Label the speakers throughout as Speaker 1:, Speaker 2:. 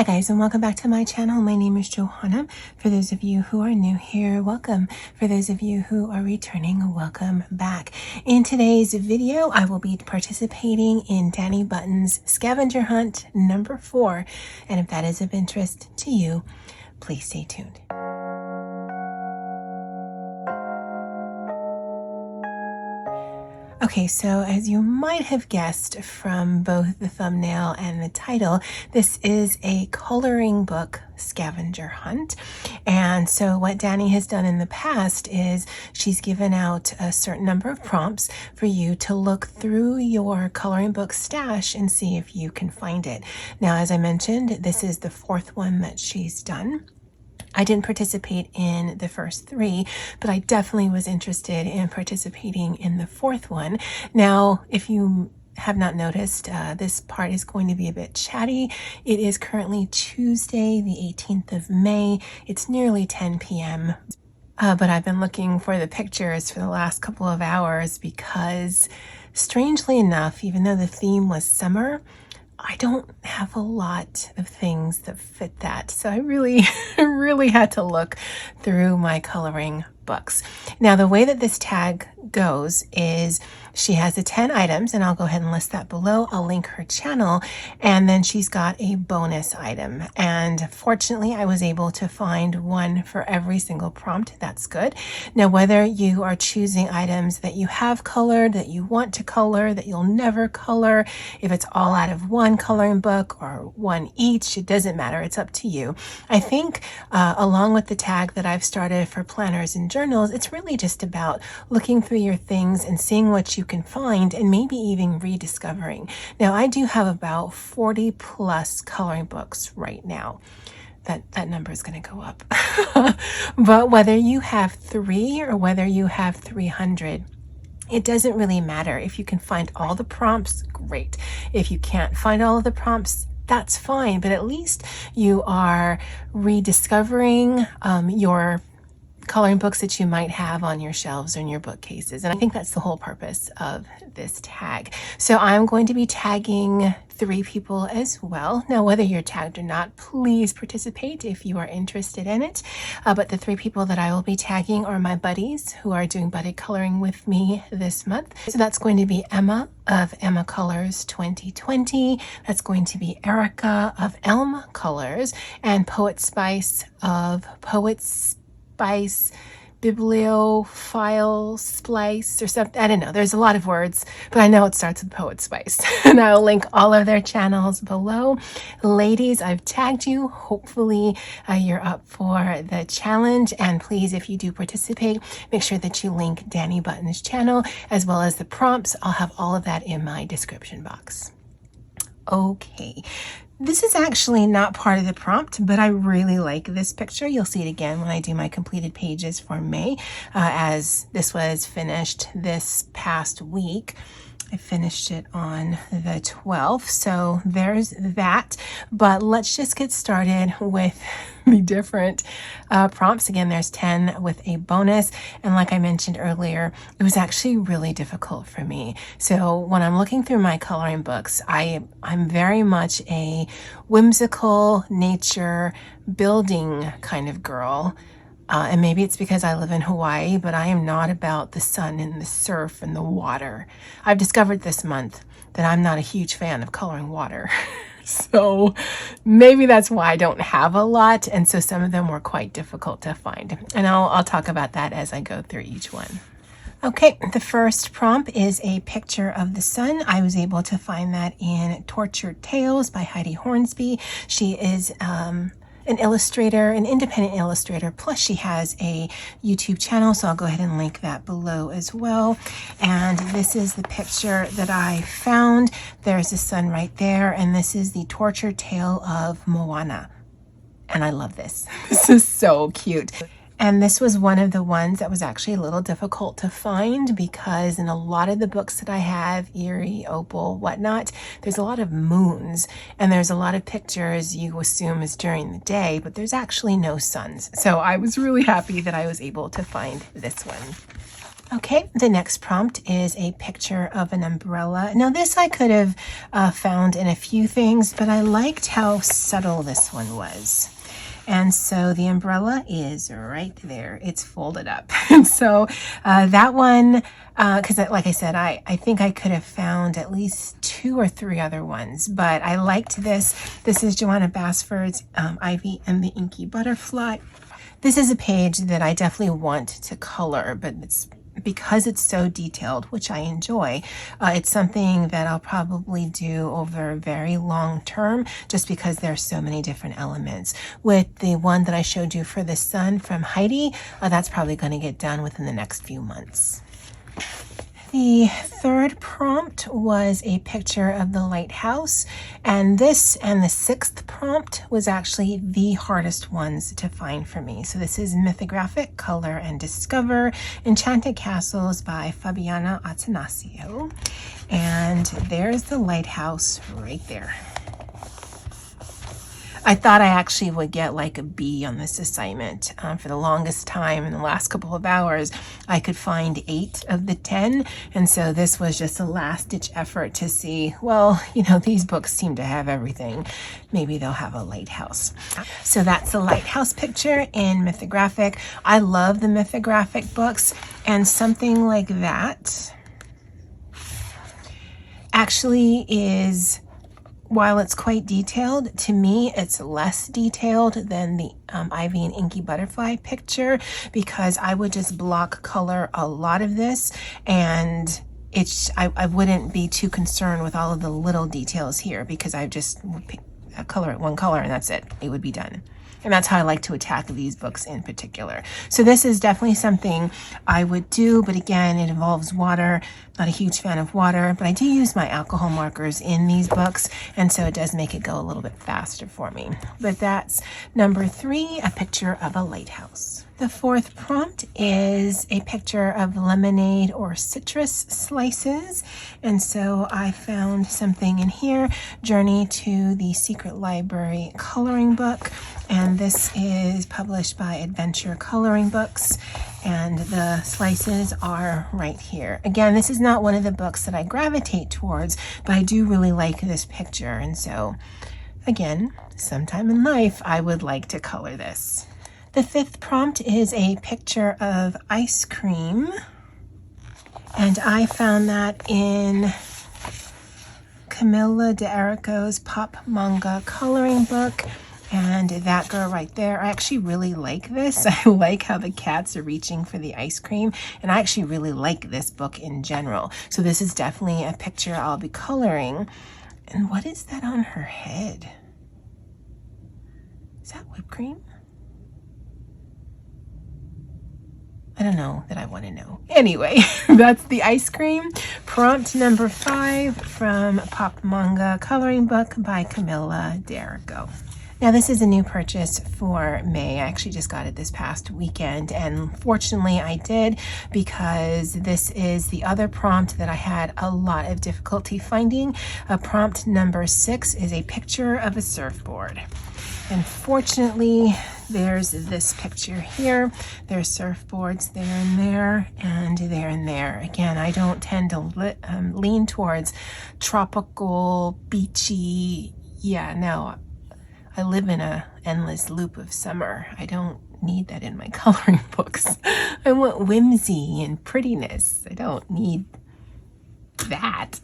Speaker 1: Hi guys, and welcome back to my channel. My name is Johanna. For those of you who are new here, welcome. For those of you who are returning, welcome back. In today's video, I will be participating in Dani Button's scavenger hunt number 4. And if that is of interest to you, please stay tuned. Okay, so as you might have guessed from both the thumbnail and the title, this is a coloring book scavenger hunt. And so what Dani has done in the past is she's given out a certain number of prompts for you to look through your coloring book stash and see if you can find it. Now, as I mentioned, this is the 4th one that she's done. I didn't participate in the first 3, but I definitely was interested in participating in the 4th one. Now, if you have not noticed, this part is going to be a bit chatty. It is currently Tuesday, the 18th of May. It's nearly 10 p.m. But I've been looking for the pictures for the last couple of hours because, strangely enough, even though the theme was summer, I don't have a lot of things that fit that. So I really had to look through my coloring books. Now, the way that this tag goes is she has the 10 items, and I'll go ahead and list that below. I'll link her channel, and then she's got a bonus item. And fortunately, I was able to find one for every single prompt. That's good. Now, whether you are choosing items that you have colored, that you want to color, that you'll never color, if it's all out of one coloring book or one each, it doesn't matter. It's up to you. I think along with the tag that I've started for planners and journals, it's really just about looking through your things and seeing what you can find and maybe even rediscovering. Now, I do have about 40 plus coloring books right now. That number is going to go up. But whether you have 3 or whether you have 300, it doesn't really matter. If you can find all the prompts, great. If you can't find all of the prompts, that's fine. But at least you are rediscovering your coloring books that you might have on your shelves or in your bookcases. And I think that's the whole purpose of this tag. So I'm going to be tagging 3 people as well. Now, whether you're tagged or not, please participate if you are interested in it. But the 3 people that I will be tagging are my buddies who are doing buddy coloring with me this month. So that's going to be Emma of EmmaColours2020. That's going to be Erica of ElmColors, and Poet Spice of Splice, Biblio, file, Splice, or something. I don't know. There's a lot of words, but I know it starts with Poet Spice. And I'll link all of their channels below. Ladies, I've tagged you. Hopefully you're up for the challenge. And please, if you do participate, make sure that you link Dani Button's channel as well as the prompts. I'll have all of that in my description box. Okay. This is actually not part of the prompt, but I really like this picture. You'll see it again when I do my completed pages for May, as this was finished this past week. I finished it on the 12th, so there's that. But let's just get started with the different prompts. Again, there's 10 with a bonus. And like I mentioned earlier, it was actually really difficult for me. So when I'm looking through my coloring books, I'm very much a whimsical nature building kind of girl. And maybe it's because I live in Hawaii, but I am not about the sun and the surf and the water. I've discovered this month that I'm not a huge fan of coloring water. So maybe that's why I don't have a lot. And so some of them were quite difficult to find. And I'll talk about that as I go through each one. Okay, the first prompt is a picture of the sun. I was able to find that in Tortured Tales by Heidi Hornsby. She is an illustrator, an independent illustrator, plus she has a YouTube channel, so I'll go ahead and link that below as well. And this is the picture that I found. There's the sun right there, and this is the Tortured Tale of Moana. And I love this. This is so cute. And this was one of the ones that was actually a little difficult to find because in a lot of the books that I have, Erie, Opal, whatnot, there's a lot of moons and there's a lot of pictures you assume is during the day, but there's actually no suns. So I was really happy that I was able to find this one. Okay, the next prompt is a picture of an umbrella. Now this I could have found in a few things, but I liked how subtle this one was. And so the umbrella is right there. It's folded up. And so that one, because like I said, I think I could have found at least 2 or 3 other ones, but I liked this. This is Joanna Basford's Ivy and the Inky Butterfly. This is a page that I definitely want to color, but because it's so detailed, which I enjoy, it's something that I'll probably do over a very long term, just because there's so many different elements. With the one that I showed you for the sun from Heidi, that's probably going to get done within the next few months. The third prompt was a picture of the lighthouse, and this and the 6th prompt was actually the hardest ones to find for me. So this is Mythographic Color and Discover Enchanted Castles by Fabiana Atanasio, and there's the lighthouse right there. I thought I actually would get like a B on this assignment. For the longest time in the last couple of hours, I could find 8 of the 10. And so this was just a last ditch effort to see, well, you know, these books seem to have everything. Maybe they'll have a lighthouse. So that's the lighthouse picture in Mythographic. I love the Mythographic books, and something like that actually is, while it's quite detailed, to me it's less detailed than the Ivy and Inky Butterfly picture, because I would just block color a lot of this, and I wouldn't be too concerned with all of the little details here, because I just would color it one color and that's it. It would be done. And that's how I like to attack these books in particular. So this is definitely something I would do, but again, it involves water. Not a huge fan of water, but I do use my alcohol markers in these books, and so it does make it go a little bit faster for me. But that's number 3, a picture of a lighthouse. The 4th prompt is a picture of lemonade or citrus slices. And so I found something in here, Journey to the Secret Library coloring book. And this is published by Adventure Coloring Books. And the slices are right here. Again, this is not one of the books that I gravitate towards, but I do really like this picture. And so, again, sometime in life, I would like to color this. The 5th prompt is a picture of ice cream, and I found that in Camilla D'Erico's Pop Manga coloring book, and that girl right there, I actually really like this. I like how the cats are reaching for the ice cream, and I actually really like this book in general. So this is definitely a picture I'll be coloring. And what is that on her head? Is that whipped cream? I don't know that I want to know. Anyway, that's the ice cream. Prompt number 5 from Pop Manga Coloring Book by Camilla D'Erico. Now this is a new purchase for May. I actually just got it this past weekend, and fortunately I did, because this is the other prompt that I had a lot of difficulty finding. Prompt number 6 is a picture of a surfboard. And fortunately, there's this picture here. There's surfboards there and there, and there and there. Again, I don't tend to lean towards tropical, beachy. Yeah, no, I live in an endless loop of summer. I don't need that in my coloring books. I want whimsy and prettiness. I don't need that.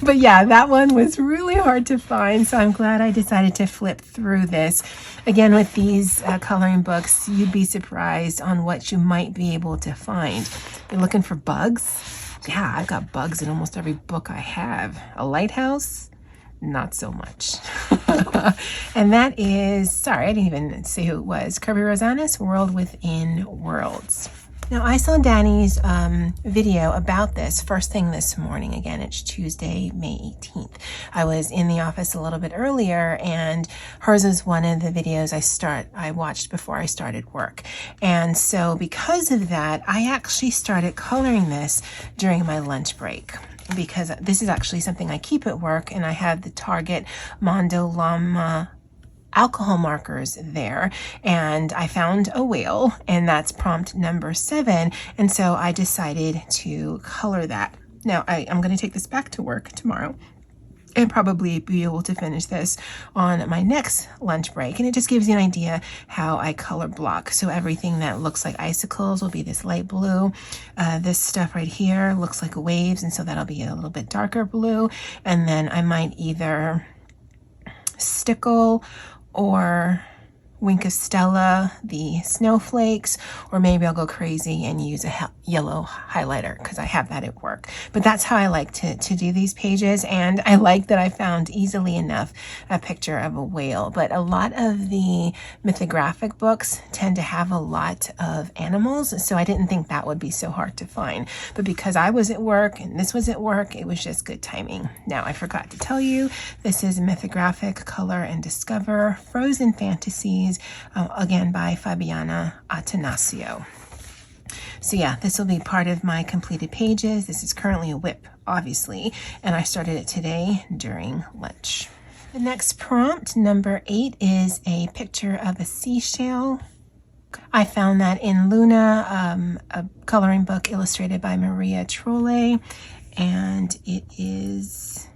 Speaker 1: But yeah, that one was really hard to find, so I'm glad I decided to flip through this. Again, with these coloring books, you'd be surprised on what you might be able to find. You're looking for bugs? Yeah, I've got bugs in almost every book I have. A lighthouse? Not so much. And that is, sorry, I didn't even say who it was, Kirby Rosanis, World Within Worlds. Now, I saw Dani's video about this first thing this morning. Again, it's Tuesday, May 18th. I was in the office a little bit earlier, and hers is one of the videos I watched before I started work. And so because of that, I actually started coloring this during my lunch break, because this is actually something I keep at work, and I have the Target Mondo Llama alcohol markers there, and I found a whale, and that's prompt number 7, and so I decided to color that. Now I'm going to take this back to work tomorrow and probably be able to finish this on my next lunch break. And it just gives you an idea how I color block. So everything that looks like icicles will be this light blue. This stuff right here looks like waves, and so that'll be a little bit darker blue. And then I might either stickle or Wink of Stella the snowflakes, or maybe I'll go crazy and use a yellow highlighter because I have that at work. But that's how I like to do these pages, and I like that I found easily enough a picture of a whale. But a lot of the mythographic books tend to have a lot of animals, so I didn't think that would be so hard to find. But because I was at work and this was at work, it was just good timing. Now, I forgot to tell you, this is Mythographic Color and Discover Frozen Fantasies, again by Fabiana Atanasio. So yeah, this will be part of my completed pages. This is currently a whip, obviously, and I started it today during lunch. The next prompt, number 8, is a picture of a seashell. I found that in Luna, a coloring book illustrated by Maria Trolle, and it is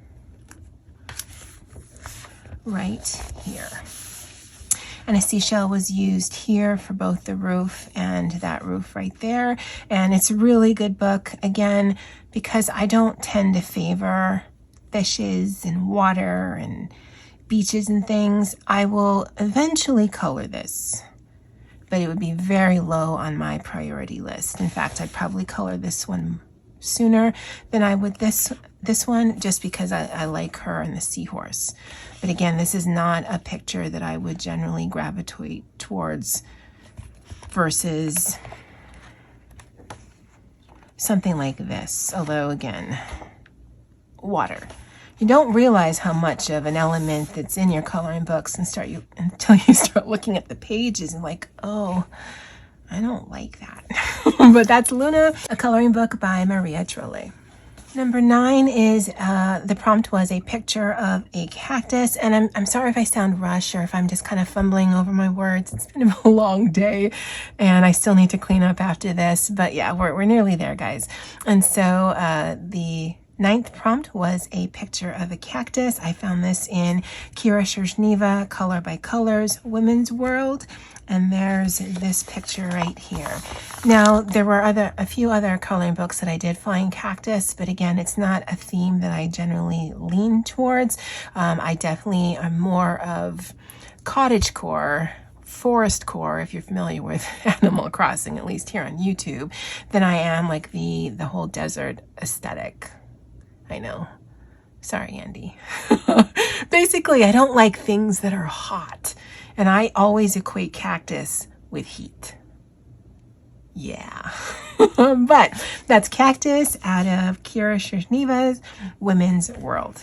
Speaker 1: right here. And a seashell was used here for both the roof and that roof right there. And it's a really good book, again, because I don't tend to favor fishes and water and beaches and things. I will eventually color this, but it would be very low on my priority list. In fact, I'd probably color this one sooner than I would this one, just because I like her and the seahorse. But again, this is not a picture that I would generally gravitate towards versus something like this. Although again, water. You don't realize how much of an element that's in your coloring books until you start looking at the pages and like, oh, I don't like that. But that's Luna, a coloring book by Maria Trolle. Number 9 is, the prompt was a picture of a cactus. And I'm sorry if I sound rushed or if I'm just kind of fumbling over my words. It's been a long day and I still need to clean up after this. But yeah, we're nearly there, guys. And so the 9th prompt was a picture of a cactus. I found this in Kira Shershniva, Color by Colors, Women's World. And there's this picture right here. Now, there were a few other coloring books that I did find cactus, but again, it's not a theme that I generally lean towards. I definitely am more of cottagecore, forestcore, if you're familiar with Animal Crossing, at least here on YouTube, than I am like the whole desert aesthetic. I know. Sorry, Andy. Basically, I don't like things that are hot. And I always equate cactus with heat. Yeah. But that's Cactus out of Kira Shershniva's Women's World.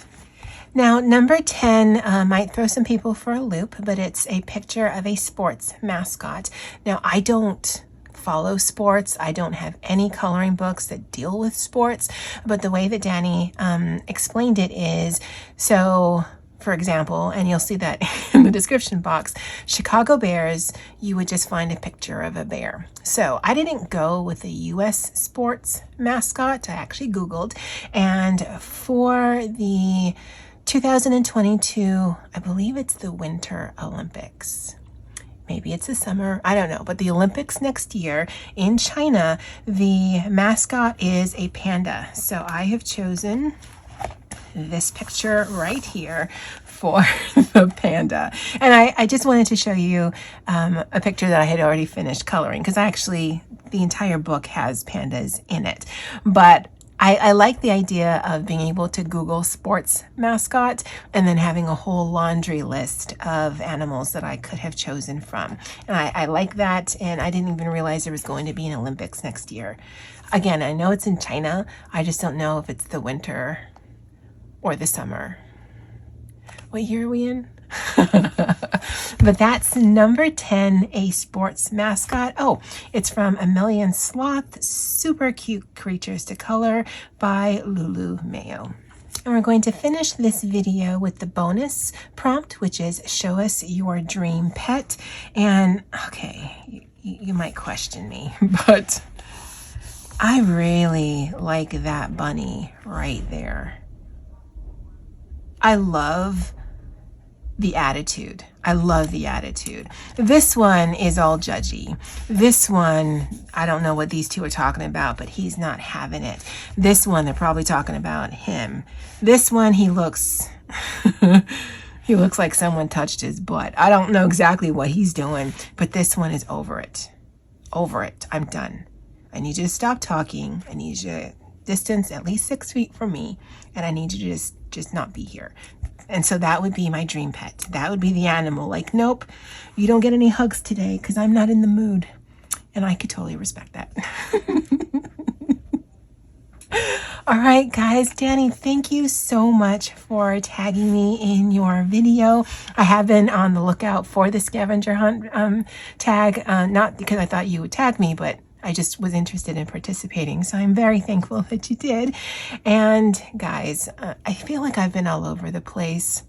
Speaker 1: Now, number 10 might throw some people for a loop, but it's a picture of a sports mascot. Now, I don't follow sports. I don't have any coloring books that deal with sports, but the way that Dani explained it is, so for example, and you'll see that in the description box, Chicago Bears, you would just find a picture of a bear. So I didn't go with a US sports mascot. I actually Googled, and for the 2022, I believe it's the Winter Olympics. Maybe it's the summer, I don't know, but the Olympics next year in China, the mascot is a panda. So I have chosen this picture right here for the panda. And I just wanted to show you a picture that I had already finished coloring, because the entire book has pandas in it. But I like the idea of being able to Google sports mascot and then having a whole laundry list of animals that I could have chosen from. And I like that, and I didn't even realize there was going to be an Olympics next year. Again, I know it's in China. I just don't know if it's the winter or the summer. What year are we in? But that's number 10, a sports mascot. Oh, it's from A Million Sloth, Super Cute Creatures to Color by Lulu Mayo. And we're going to finish this video with the bonus prompt, which is show us your dream pet. And okay, you might question me, but I really like that bunny right there. I love the attitude. I love the attitude. This one is all judgy. This one, I don't know what these two are talking about, but he's not having it. This one, they're probably talking about him. This one, he looks, he looks like someone touched his butt. I don't know exactly what he's doing, but this one is over it. Over it. I'm done. I need you to stop talking. I need you to distance at least 6 feet from me, and I need you to just not be here. And so that would be my dream pet. That would be the animal. Like, nope, you don't get any hugs today because I'm not in the mood. And I could totally respect that. All right, guys, Dani, thank you so much for tagging me in your video. I have been on the lookout for the scavenger hunt tag, not because I thought you would tag me, but I just was interested in participating. So I'm very thankful that you did. And guys, I feel like I've been all over the place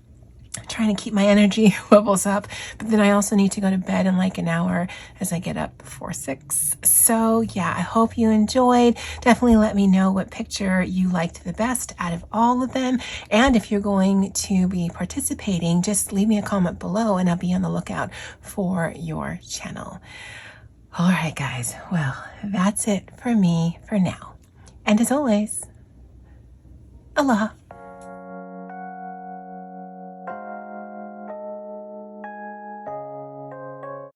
Speaker 1: trying to keep my energy levels up, but then I also need to go to bed in like an hour as I get up before 6. So yeah, I hope you enjoyed. Definitely let me know what picture you liked the best out of all of them. And if you're going to be participating, just leave me a comment below and I'll be on the lookout for your channel. All right, guys. Well, that's it for me for now. And as always, aloha.